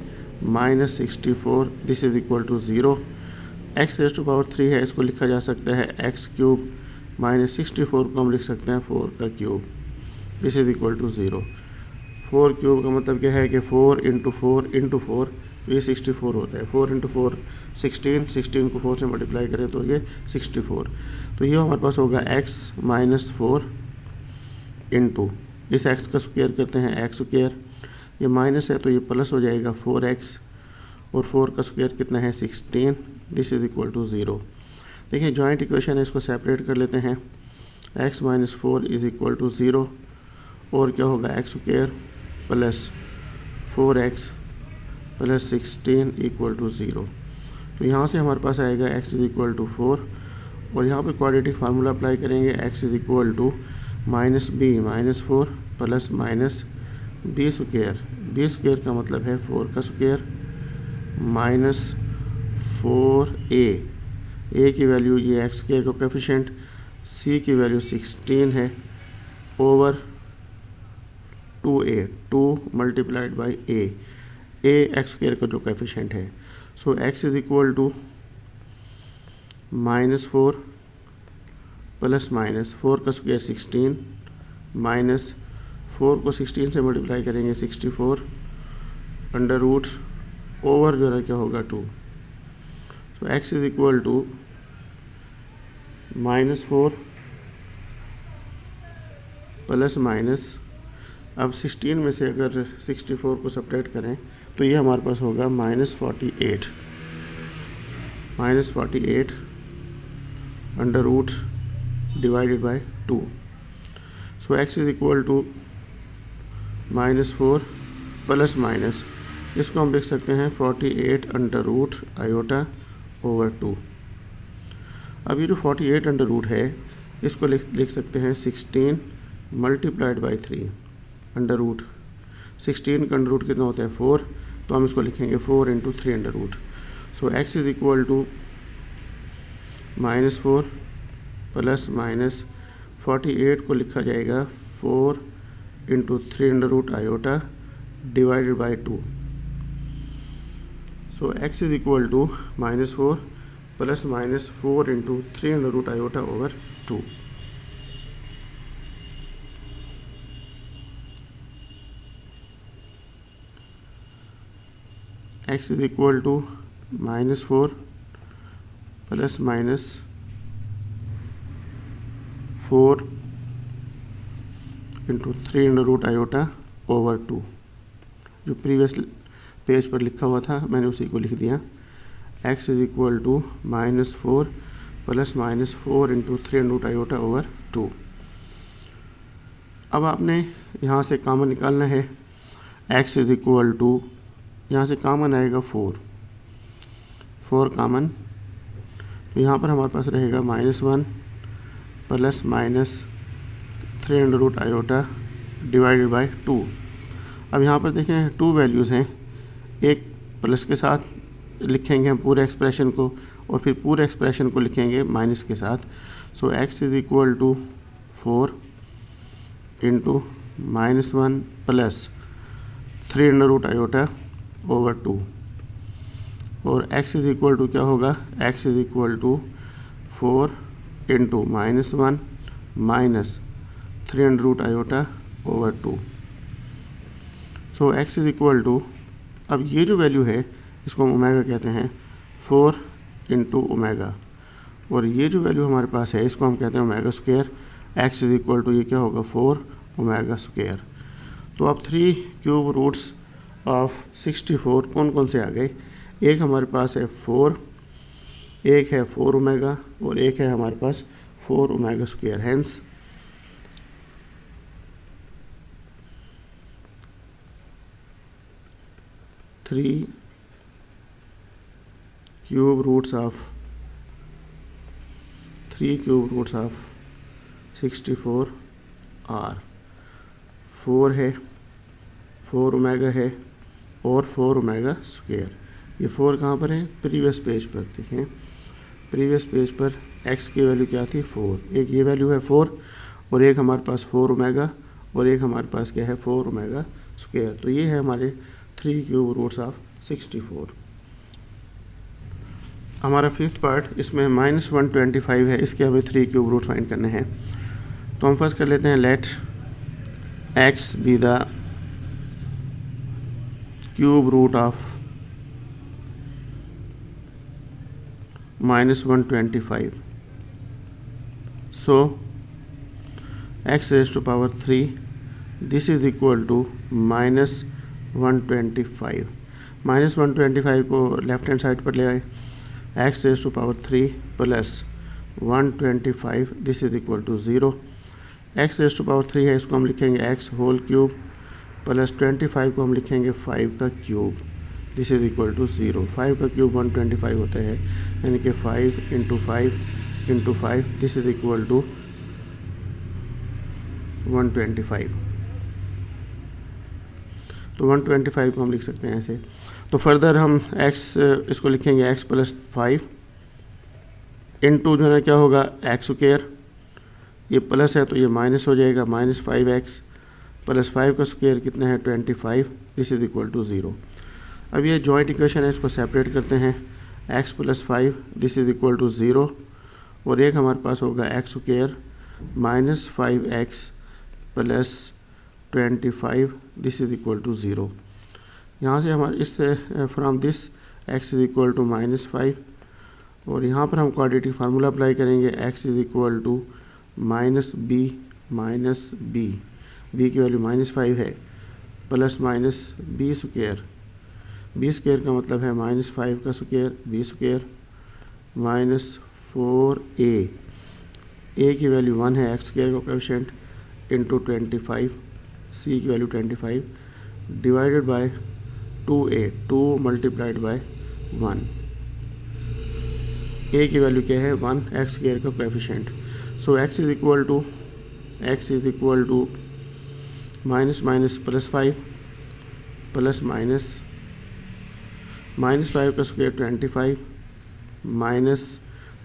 A: minus 64, this is equal to 0। x raise to power 3 है, इसको लिखा जा सकता है x क्यूब माइनस 64 को हम लिख सकते हैं 4 का cube, this is equal to 0। 4 cube का मतलब क्या है कि 4 इंटू 4 इंटू 4, तो ये 64 होता है। 4 इंटू 4 16, 16 को 4 से मल्टीप्लाई करें तो ये 64। तो ये हमारे पास होगा x माइनस 4 इंटू, इस x का स्क्वायर करते हैं x स्क्वायर, ये माइनस है तो ये प्लस हो जाएगा 4x, और 4 का स्क्वायर कितना है 16, दिस इज इक्वल टू 0। देखिए जॉइंट इक्वेशन है, इसको सेपरेट कर लेते हैं। x minus 4 is equal to 0 और क्या होगा x square plus 4x plus 16 equal to 0। तो यहाँ से हमारे पास आएगा x इज इक्वल टू 4 और यहाँ पर क्वाड्रेटिक फार्मूला अप्लाई करेंगे। x is equal to minus b minus 4 plus minus b square. B square का मतलब है 4 का स्क्वायर माइनस 4a की वैल्यू ये एक्स स्क्वायर का कोएफिशिएंट, c की वैल्यू 16 है over 2a, 2 multiplied by a x square का जो कोएफिशिएंट है। So x is equal to minus 4 plus minus 4 का स्क्वायर 16 माइनस 4 को 16 से मल्टीप्लाई करेंगे 64 अंडर रूट ओवर जो है क्या होगा 2। तो x is equal to minus 4 plus minus, अब 16 में से अगर 64 को सेपरेट करें तो ये हमारे पास होगा minus 48 under root divided by 2। So x is equal to minus 4 plus minus, इसको हम लिख सकते हैं 48 अंडर रूट आयोटा ओवर 2। अब ये जो 48 अंडर रूट है इसको लिख सकते हैं 16 मल्टीप्लाइड बाई 3 अंडर रूट। 16 का अंडर रूट कितना होता है 4, तो हम इसको लिखेंगे 4 into 3 under root. So x is equal to minus 4 plus minus 48 को लिखा जाएगा 4 into 3 under root iota divided by 2। So x is equal to minus 4 plus minus 4 into 3 under root iota over 2। x is equal to minus 4 plus minus 4 into 3 under root iota over 2। जो previous page पर लिखा हुआ था मैंने उसी को लिख दिया। x is equal to minus 4 plus minus 4 into 3 under root iota over 2। अब आपने यहाँ से कॉमन निकालना है। x इज इक्वल टू, यहाँ से कॉमन आएगा 4 कॉमन, तो यहाँ पर हमारे पास रहेगा minus 1 plus minus 3 under root iota divided by 2। अब यहाँ पर देखें 2 वैल्यूज़ हैं, एक प्लस के साथ लिखेंगे हम पूरे एक्सप्रेशन को और फिर पूरे एक्सप्रेशन को लिखेंगे माइनस के साथ। So x is equal to 4 into minus 1 plus 3 under root iota over 2 और x इज इक्वल टू क्या होगा, x is equal to 4 into minus 1 minus 3 under root iota over 2। So x is equal to, अब ये जो value है इसको हम omega कहते हैं 4 इंटू ओमेगा, और ये जो वैल्यू हमारे पास है इसको हम कहते हैं omega square. x is equal to ये क्या होगा 4 ओमेगा स्क्वायर। तो अब 3 क्यूब रूट्स ऑफ 64 कौन कौन से आ गए, एक हमारे पास है 4, एक है 4 ओमेगा और एक है हमारे पास 4 omega square. Hence 3 cube roots of 64 are 4 है, 4 ओमेगा है और 4 ओमेगा स्क्वायर। ये 4 कहाँ पर है, प्रीवियस पेज पर। देखें प्रीवियस पेज पर x की वैल्यू क्या थी 4, एक ये वैल्यू है 4 और एक हमारे पास 4 ओमेगा और एक हमारे पास क्या है 4 ओमेगा स्क्वायर। तो ये है हमारे 3 क्यूब रूट्स ऑफ 64। हमारा फिफ्थ पार्ट, इसमें -125 है, इसके हमें 3 क्यूब रूट फाइंड करने हैं। तो हम फर्स्ट कर लेते हैं let x be the cube root of -125। So x raise to power 3 this is equal to -125। -125 को लेफ्ट हैंड साइड पर ले आए, x raise to power 3 plus 125 this is equal to 0। X raise to power 3 है, इसको हम लिखेंगे x whole cube plus 25 को हम लिखेंगे 5 का cube this is equal to 0। 5 का क्यूब 125 होता है, यानी कि 5 into 5 this is equal to 125। तो 125 को हम लिख सकते हैं ऐसे। तो फर्दर हम एक्स इसको लिखेंगे एक्स प्लस 5 इंटू जो है ना क्या होगा एक्स स्क्वायर, ये प्लस है तो ये माइनस हो जाएगा, माइनस 5x प्लस 5 का स्क्वायर कितना है 25 दिस इज इक्वल टू 0। अब ये जॉइंट इक्वेशन है, इसको सेपरेट करते हैं। x plus 5 this is equal to 0 और एक हमारे पास होगा x square minus 5x plus 25 this is equal to 0। यहाँ से हमारे इस from this x is equal to minus 5 और यहाँ पर हम क्वाड्रेटिक फार्मूला अप्लाई करेंगे, x is equal to minus b की वैल्यू माइनस 5 है, प्लस माइनस बी स्क्वायर का मतलब है माइनस 5 का square b square minus 4a की वैल्यू 1 है, एक्स स्क्वायर का कोएफिशिएंट इंटू 25 सी की value 25 divided by 2a 2 multiplied by 1। a की वैल्यू क्या है 1 एक्स स्क्वायर का coefficient. So x is equal to minus minus plus 5 plus minus 5 का square 25 minus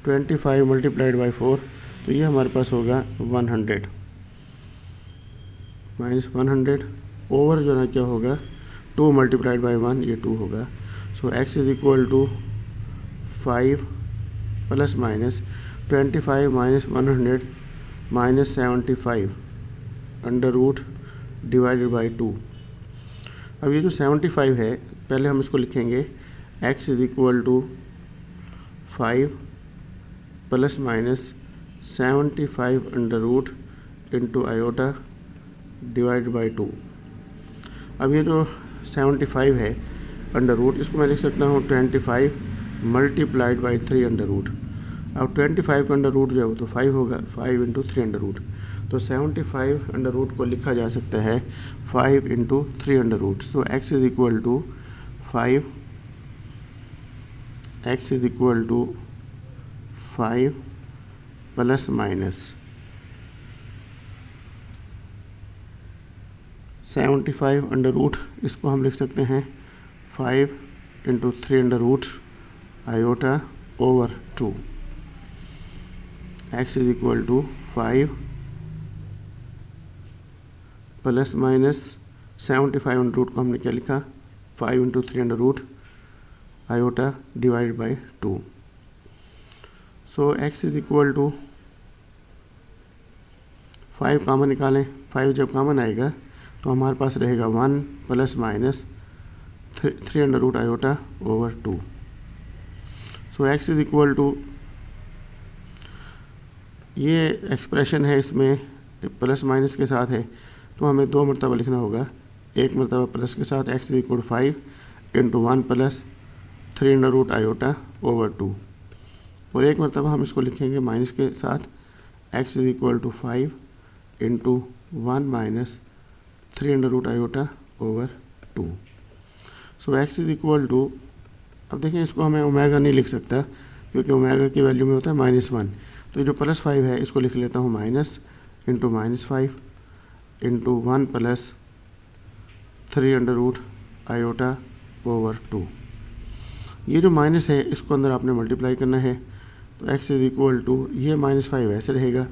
A: 25 multiplied by 4, तो ये हमारे पास होगा 100 माइनस 100 ओवर जो ना क्या होगा 2 मल्टीप्लाइड बाई 1 ये 2 होगा। So x is equal to 5 plus minus 25 minus 100 minus 75 under root divided by 2। अब ये जो 75 है पहले हम इसको लिखेंगे x is equal to 5 plus minus 75 under root into iota divide by 2। अब ये जो 75 है अंडर रूट, इसको मैं लिख सकता हूँ 25 मल्टीप्लाइड बाई 3 अंडर रूट। अब 25 का अंडर रूट जो है वो तो 5 होगा, 5 इंटू 3 अंडर रूट, तो 75 अंडर रूट को लिखा जा सकता है 5 into 3 under root. So x is equal to 5 plus minus 75 under root, इसको हम लिख सकते हैं 5 into 3 under root iota over 2। x is equal to 5 plus minus 75 under root को हमने क्या लिखा 5 into 3 under root iota divide by 2। So x is equal to 5 common निकालें, 5 जब कॉमन आएगा तो हमारे पास रहेगा 1 plus minus 3 under root iota over 2। So x is equal to, ये एक्सप्रेशन है इसमें प्लस माइनस के साथ है तो हमें 2 मरतबा लिखना होगा, एक मरतबा प्लस के साथ x is equal to 5 into 1 plus 3 under root iota over 2 और एक मरतबा हम इसको लिखेंगे माइनस के साथ x is equal to 5 into 1 minus 3 under root iota over 2। So x is equal to, अब देखें इसको हमें ओमेगा नहीं लिख सकता क्योंकि ओमेगा की वैल्यू में होता है -1, तो ये जो प्लस 5 है इसको लिख लेता हूँ minus into -5 into 1 plus 3 under root iota over 2। ये जो माइनस है इसको अंदर आपने मल्टीप्लाई करना है, तो x इज इक्वल टू ये -5 ऐसे रहेगा,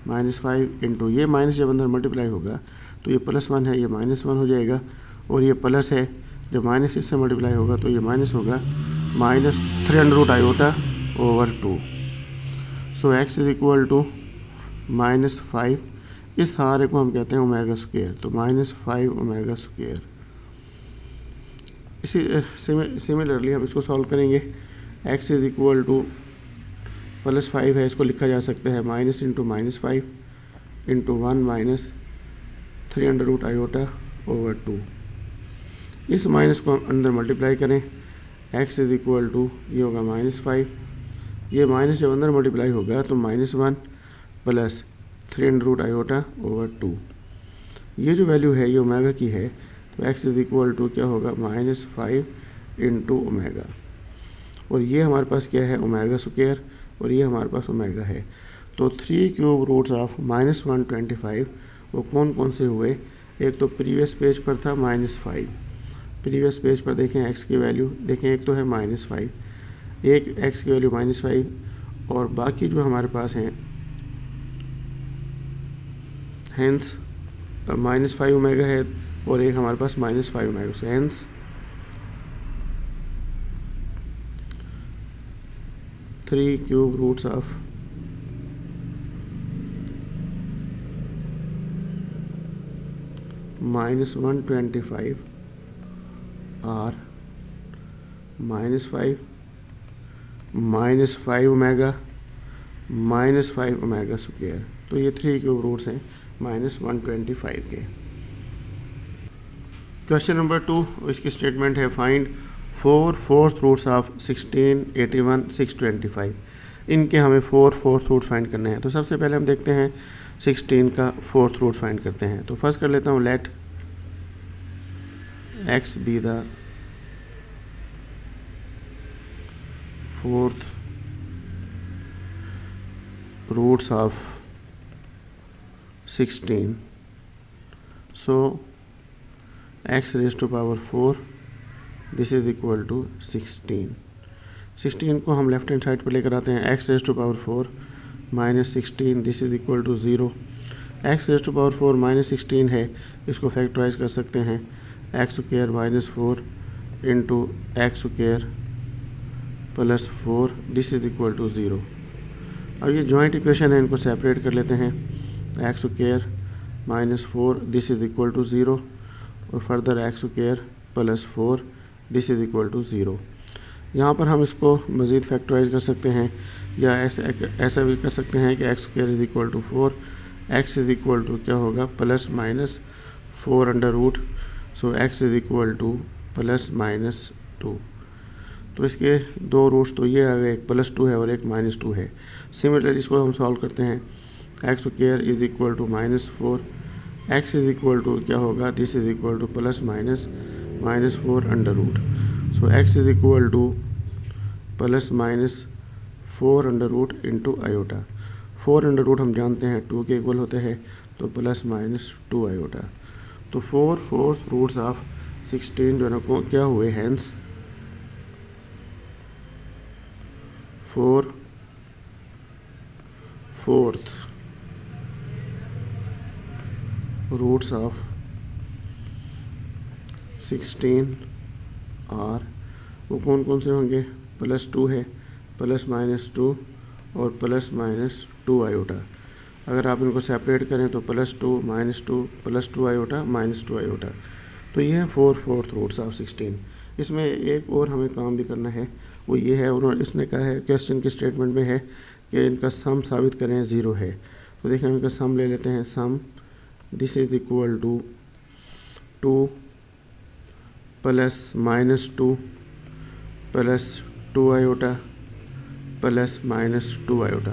A: -5 इंटू ये माइनस जब अंदर मल्टीप्लाई होगा तो ये +1 है, ये -1 हो जाएगा और ये प्लस है, जब माइनस इससे मल्टीप्लाई होगा तो ये माइनस होगा -3 under root iota over 2। So x is equal to -5, इस सारे को हम कहते हैं ओमेगा स्क्वायर, तो -5 ओमेगा स्क्वायर। इसी सिमिलरली हम इसको सॉल्व करेंगे, x इज इक्वल टू +5 है, इसको लिखा जा सकता है minus into -5 into 1 minus 3 under root iota over 2। इस माइनस को हम अंदर मल्टीप्लाई करें, x इज इक्वल टू ये होगा -5, ये माइनस जब अंदर मल्टीप्लाई होगा तो -1 प्लस 3√i/2। ये जो वैल्यू है ये ओमेगा की है, तो x इज इक्वल टू क्या होगा -5 इंटू ओमेगा। और ये हमारे पास क्या है ओमेगा स्क्वायर, और ये हमारे पास ओमेगा है। तो 3 क्यूब रूट्स ऑफ -125 वो कौन कौन से हुए? एक तो प्रीवियस पेज पर था -5, प्रीवियस पेज पर देखें x की वैल्यू देखें, एक तो है -5, एक x की वैल्यू -5, और बाकी जो हमारे पास हैं हेंस -5 ओमेगा है, और एक हमारे पास -5 ओमेगा से hence 3 cube roots of -125 are -5 -5 omega -5 omega square. तो ये 3 क्यूब रूट्स हैं -125 के। क्वेश्चन नंबर 2, इसकी स्टेटमेंट है फाइंड 4 फोर्थ रूट्स ऑफ 16, 81, 625। इनके हमें 4 फोर्थ रूट्स फाइंड करने हैं। तो सबसे पहले हम देखते हैं 16 का फोर्थ रूट फाइंड करते हैं। तो फर्स्ट कर लेता हूँ let x be the fourth roots of 16, so x raised to power 4 this is equal to 16। 16 को हम लेफ्ट हैंड साइड पर लेकर आते हैं, x raise to power 4 -16 this is equal to 0। x raise to power 4 -16 है, इसको factorise कर सकते हैं x square -4 into x square plus 4 this is equal to 0। अब ये जॉइंट इक्वेशन है, इनको सेपरेट कर लेते हैं, x square -4 this is equal to 0, और further x square plus 4 this is equal to 0। यहाँ पर हम इसको मज़ीद फैक्टराइज कर सकते हैं, या ऐसा भी कर सकते हैं कि x square is equal to 4, x is equal to क्या होगा +-4 under root, so x is equal to +-2। तो इसके दो रूट्स तो ये आ गए, एक +2 है और एक -2 है। सिमिलरली इसको हम सॉल्व करते हैं, x square is equal to -4, x is equal to क्या होगा this is equal to +-4 under root, so x is equal to +-4 under root into iota. 4 under root हम जानते हैं 2 के इक्वल होते हैं, तो +-2 आयोटा। तो 4 फोर्थ रूट्स ऑफ 16 जो है को क्या हुए, hence 4 fourth roots of 16 are, वो कौन कौन से होंगे, +2 है, +-2 और +-2 आयोटा। अगर आप इनको सेपरेट करें तो +2 -2 +2 आयोटा -2 आयोटा। तो ये है 4 फोर्थ रूट्स ऑफ 16। इसमें एक और हमें काम भी करना है, वो ये है, उन्होंने इसने कहा है क्वेश्चन की स्टेटमेंट में है कि इनका सम साबित करें 0 है। तो देखिए हम इनका सम ले लेते हैं, sum this is equal to 2 +-2 +2 iota +-2 iota,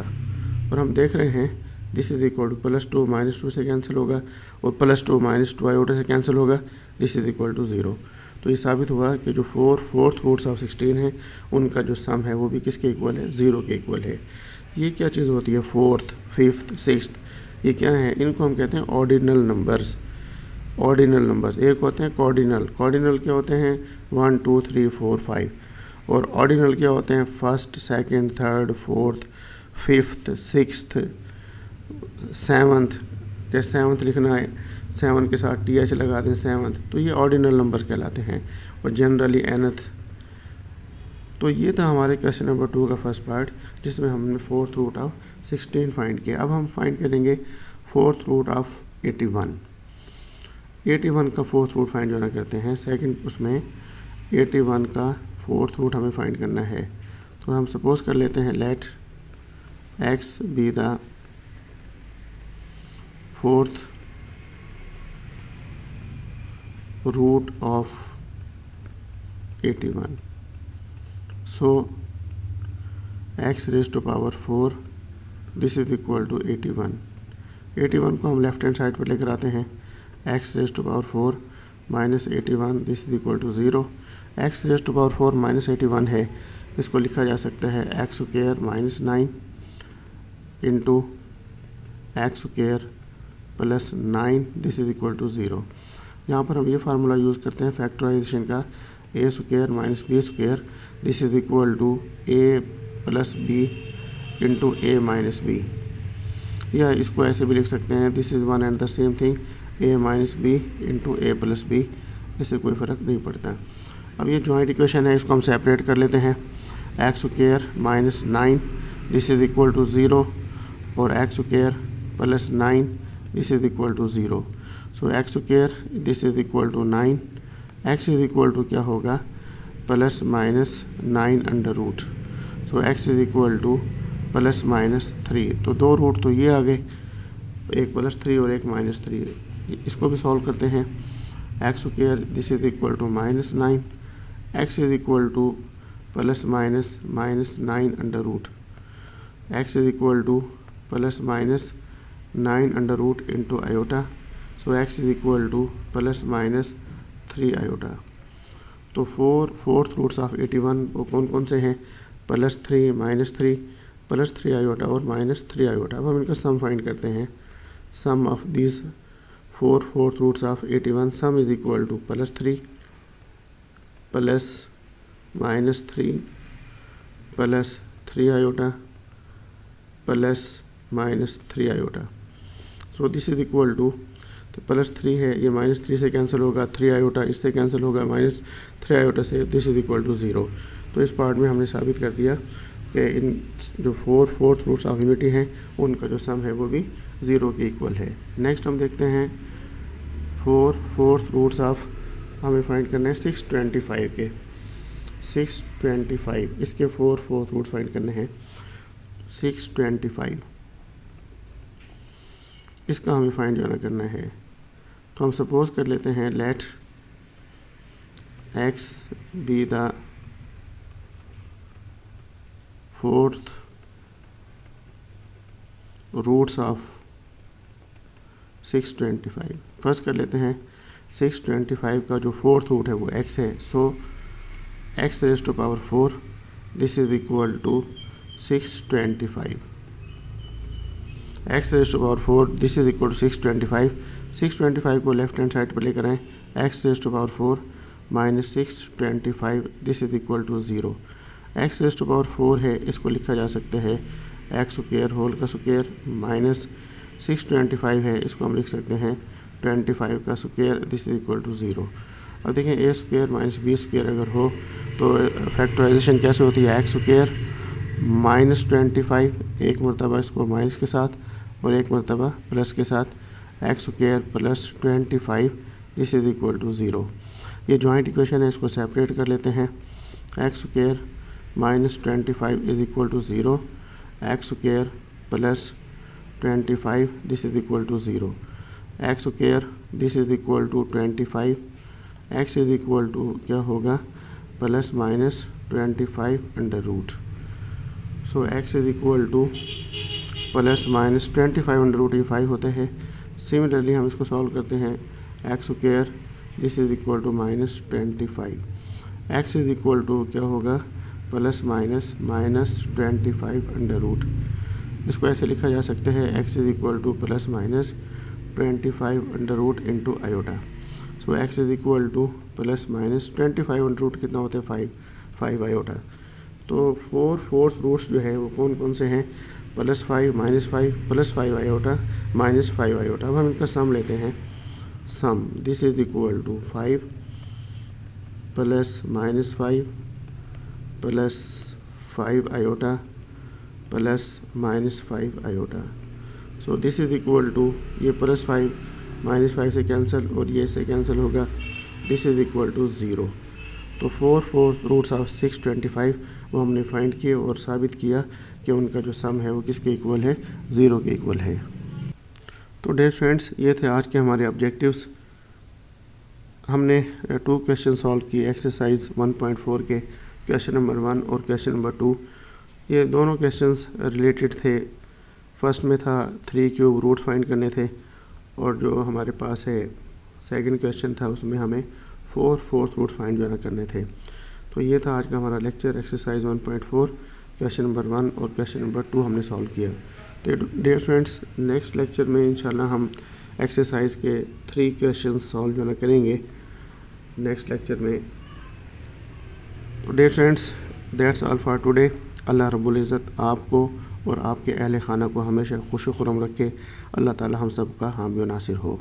A: और हम देख रहे हैं दिस इज इक्वल टू +2 -2 से कैंसिल होगा, और +2 -2 आयोटा से कैंसिल होगा, दिस इज इक्वल टू 0। तो ये साबित हुआ कि जो 4 फोर्थ रूट्स ऑफ 16 हैं उनका जो सम है वो भी किसके इक्वल है, 0 के इक्वल है। ये क्या चीज़ होती है, फोर्थ, फिफ्थ, सिक्स्थ, ये क्या है, इनको हम कहते हैं ऑर्डिनल नंबर्स। ऑर्डिनल नंबर्स एक होते हैं कॉर्डिनल, कॉर्डिनल क्या होते हैं 1 2 3 4 5, और ऑर्डिनल क्या होते हैं first, second, third, fourth, fifth, sixth, seventh. जैसे सेवन्थ लिखना है, 7 के साथ TH लगा दें सेवन्थ, तो ये ऑर्डिनल नंबर कहलाते हैं, और जनरली एनथ। तो ये था हमारे क्वेश्चन नंबर 2 का फर्स्ट पार्ट, जिसमें हमने फोर्थ रूट ऑफ 16 फाइंड किया। अब हम फाइंड करेंगे फोर्थ रूट ऑफ 81। 81 का फोर्थ रूट फाइंड जो ना करते हैं, सेकंड उसमें 81 का फोर्थ रूट हमें फाइंड करना है। तो हम सपोज कर लेते हैं let x be the fourth root of 81, so x raise to power 4 this is equal to 81। 81 को हम लेफ्ट हैंड साइड पर लेकर आते हैं, x raise to power 4 minus 81 this is equal to 0। X raise to power 4 minus 81 है, इसको लिखा जा सकता है x square minus 9 into x square plus 9 this is equal to 0। यहाँ पर हम ये फार्मूला यूज़ करते हैं फैक्टराइजेशन का, a square minus b square this is equal to a plus b into a minus b, या इसको ऐसे भी लिख सकते हैं this is one and the same thing a minus b into a plus b, इससे कोई फ़र्क नहीं पड़ता। अब ये जॉइंट इक्वेशन है, इसको हम सेपरेट कर लेते हैं, x square minus 9 this is equal to 0 और x square plus 9 this is equal to 0। So x square this is equal to 9, x is equal to क्या होगा plus minus 9 under root, so x is equal to plus minus 3। तो दो root तो ये आ गए, एक plus 3 और एक माइनस 3, इसको भी सॉल्व करते हैं। X square this is equal to minus 9, x is equal to plus minus 9 under root, x is equal to plus minus 9 under root into iota, so x is equal to plus minus 3 iota. तो fourth roots of 81 वो कौन कौन से हैं, plus 3 minus 3 plus 3 iota और minus 3 iota. अब हम इनका सम फाइंड करते हैं, सम of this fourth roots of 81 sum is equal to plus 3 plus minus 3 plus 3 iota plus minus 3 iota. So this is equal to, तो प्लस 3 है, ये minus 3 से कैंसिल होगा, 3 आयोटा इससे कैंसिल होगा, माइनस 3 आयोटा से, दिस इज इक्वल टू 0। तो इस पार्ट में हमने साबित कर दिया कि इन जो फोर्थ रूट्स ऑफ यूनिटी हैं उनका जो सम है वो भी 0 के इक्वल है। नेक्स्ट हम देखते हैं फोर्थ रूट्स ऑफ, हमें फाइंड करना है 625 के, 625 इसके फोर्थ रूट्स फाइंड करने हैं। 625 इसका हमें फाइंड जो करना है, तो हम सपोज कर लेते हैं let x be the fourth roots of 625। First कर लेते हैं 625 का जो फोर्थ रूट है वो x है, so x raise to power 4 this is equal to 625, x raise to power 4 this is equal to 625। 625 को लेफ्ट हैंड साइड पर लेकर आएँ, x raise to power 4 minus 625 this is equal to 0। x raise to power 4 है, इसको लिखा जा सकता है एक्स स्क्वायर होल का स्क्वायर माइनस 625 है, इसको हम लिख सकते हैं 25 का square this is equal to 0। अब देखें a square minus b square अगर हो तो फैक्टराइजेशन कैसे होती है, एक्स स्क्वायर माइनस 25 एक मरतबा इसको माइनस के साथ और एक मरतबा प्लस के साथ, x square plus 25 this is equal to 0। ये जॉइंट इक्वेशन है, इसको सेपरेट कर लेते हैं, x square minus 25 is equal to 0, x square plus 25 this is equal to 0, x square this is equal to 25, x is equal to क्या होगा plus minus 25 under root, so x is equal to plus minus 25 under root, ये 5 होते हैं। Similarly हम इसको solve करते हैं, x square this is equal to minus 25, x is equal to क्या होगा प्लस माइनस 25 अंडर रूट, इसको ऐसे लिखा जा सकता है x is equal to plus minus 25 under root into iota. So x is equal to plus minus 25 under root कितना होता है 5 आयोटा। तो फोर्थ रूट्स जो है वो कौन कौन से हैं, plus 5 minus 5 plus 5 iota minus 5 iota. अब हम इनका सम लेते हैं, sum this is equal to 5 plus minus 5 plus 5 iota plus minus 5 iota. So this is equal to, ये प्लस 5 माइनस 5 से कैंसिल और ये से कैंसिल होगा, दिस इज इक्वल टू 0। तो फोर्थ रूट्स ऑफ 625 वो हमने फाइंड किए और साबित किया कि उनका जो सम है वो किसके इक्वल है, 0 के इक्वल है। तो डियर फ्रेंड्स, ये थे आज के हमारे ऑब्जेक्टिव्स। हमने 2 क्वेश्चन सॉल्व किए एक्सरसाइज 1.4 के, क्वेश्चन नंबर 1 और क्वेश्चन नंबर 2। ये दोनों क्वेश्चंस रिलेटेड थे। फर्स्ट में था 3 क्यूब रूट्स फाइंड करने थे, और जो हमारे पास है सेकंड क्वेश्चन था उसमें हमें 4 फोर्थ रूट्स फाइंड जो है ना करने थे। तो ये था आज का हमारा लेक्चर। एक्सरसाइज 1.4 क्वेश्चन नंबर 1 और क्वेश्चन नंबर 2 हमने सॉल्व किया। तो डियर फ्रेंड्स, नेक्स्ट लेक्चर में इंशाल्लाह हम एक्सरसाइज के 3 क्वेश्चन सॉल्व जो है ना करेंगे नेक्स्ट लेक्चर में। तो dear friends, that's all for today. अल्लाह रब्बुल इज़्ज़त आपको और आपके अहल खाना को हमेशा खुश खुरम रखे। अल्लाह ताला हम सब का हामी व नासिर हो।